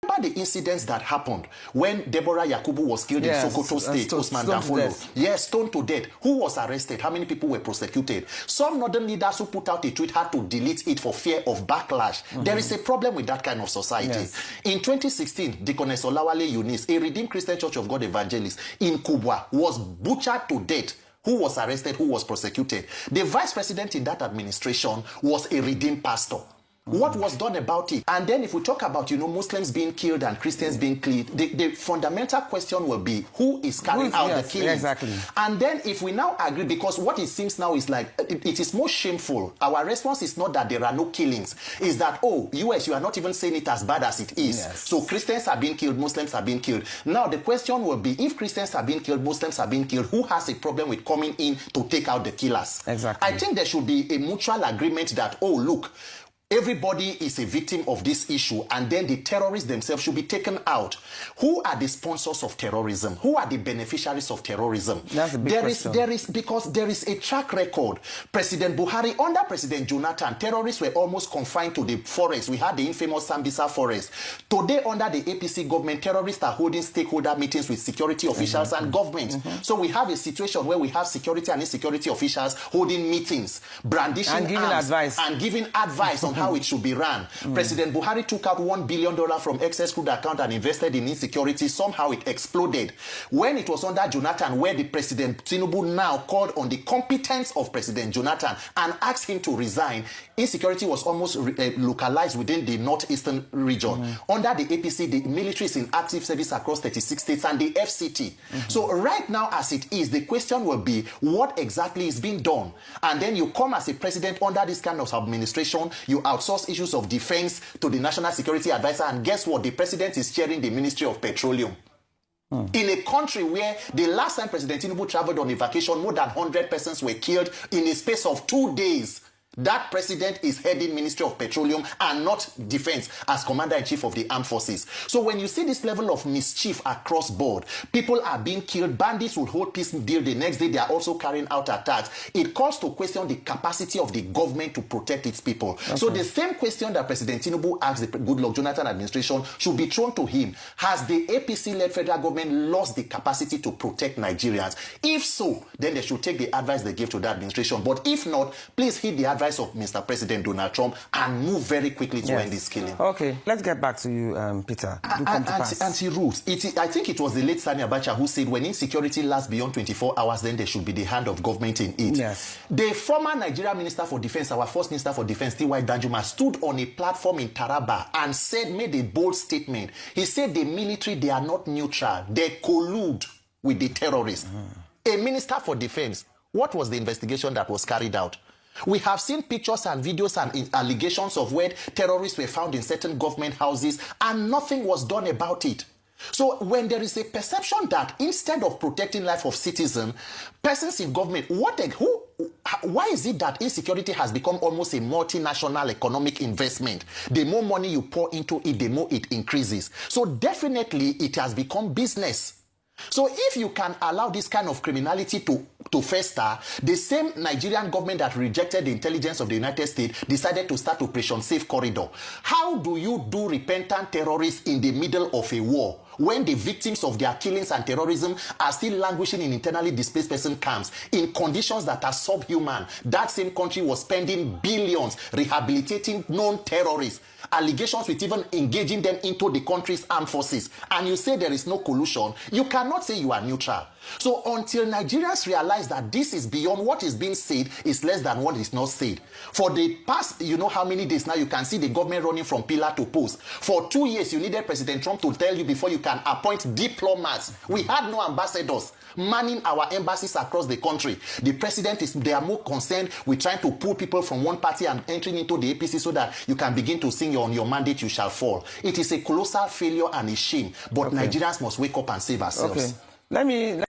the incidents that happened when Deborah Yakubu was killed in Sokoto State, Usman Danfolo. Yes, stoned to death. Who was arrested? How many people were prosecuted? Some northern leaders who put out a tweet had to delete it for fear of backlash. There is a problem with that kind of society. In 2016, Deaconess Olawale Eunice, a Redeemed Christian Church of God evangelist in Kubwa, was butchered to death. Who was arrested? Who was prosecuted? The vice president in that administration was a redeemed pastor. What was done about it? And then if we talk about, Muslims being killed and Christians being killed, the fundamental question will be, who is carrying out the killing? Exactly. And then if we now agree, because what it seems now is like, it is more shameful. Our response is not that there are no killings. Is that, oh, US, you are not even saying it as bad as it is. So Christians are being killed, Muslims are being killed. Now the question will be, if Christians are being killed, Muslims are being killed, who has a problem with coming in to take out the killers? Exactly. I think there should be a mutual agreement that, oh, look, everybody is a victim of this issue, and then the terrorists themselves should be taken out. Who are the sponsors of terrorism? Who are the beneficiaries of terrorism? That's a big question. Because there is a track record. President Buhari, under President Jonathan, terrorists were almost confined to the forest. We had the infamous Sambisa forest. Today, under the APC government, terrorists are holding stakeholder meetings with security officials and government. So we have a situation where we have security and insecurity officials holding meetings, brandishing and giving arms, advice. and giving advice on how it should be run. President Buhari took out $1 billion from excess crude account and invested in insecurity. Somehow it exploded. When it was under Jonathan, where the President Tinubu now called on the competence of President Jonathan and asked him to resign, insecurity was almost localized within the northeastern region. Under the APC, the military is in active service across 36 states and the FCT. So right now, as it is, the question will be, what exactly is being done? And then you come as a president under this kind of administration, you outsource issues of defense to the National Security Advisor, and guess what? The president is chairing the Ministry of Petroleum. In a country where the last time President Tinubu traveled on a vacation, more than 100 persons were killed in a space of 2 days. That president is heading Ministry of Petroleum and not Defense as Commander-in-Chief of the Armed Forces. So when you see this level of mischief across board, people are being killed, bandits will hold peace deal, the next day they are also carrying out attacks. It calls to question the capacity of the government to protect its people. So the same question that President Tinubu asked the Goodluck Jonathan administration should be thrown to him. Has the APC-led federal government lost the capacity to protect Nigerians? If so, then they should take the advice they give to the administration. But if not, please heed the advice of Mr. President Donald Trump and move very quickly to end this killing. Okay, let's get back to you, Peter. Anti-rules. I think it was the late Sani Abacha who said when insecurity lasts beyond 24 hours, then there should be the hand of government in it. The former Nigerian Minister for Defense, our first Minister for Defense, T.Y. Danjuma, stood on a platform in Taraba and made a bold statement. He said the military, they are not neutral. They collude with the terrorists. A Minister for Defense, what was the investigation that was carried out? We have seen pictures and videos and allegations of where terrorists were found in certain government houses and nothing was done about it. So when there is a perception that instead of protecting life of citizens, persons in government, why is it that insecurity has become almost a multinational economic investment? The more money you pour into it, the more it increases. So definitely it has become business. So if you can allow this kind of criminality to fester, the same Nigerian government that rejected the intelligence of the United States decided to start Operation Safe Corridor. How do you do repentant terrorists in the middle of a war when the victims of their killings and terrorism are still languishing in internally displaced person camps in conditions that are subhuman? That same country was spending billions rehabilitating known terrorists, allegations with even engaging them into the country's armed forces, and you say there is no collusion. You cannot say you are neutral. So until Nigerians realize that this is beyond what is being said is less than what is not said. For the past, how many days now, you can see the government running from pillar to post. For 2 years, you needed President Trump to tell you before you can appoint diplomats. We had no ambassadors manning our embassies across the country. The president they are more concerned with trying to pull people from one party and entering into the APC so that you can begin to sing on your mandate you shall fall. It is a colossal failure and a shame, but Nigerians must wake up and save ourselves. Let me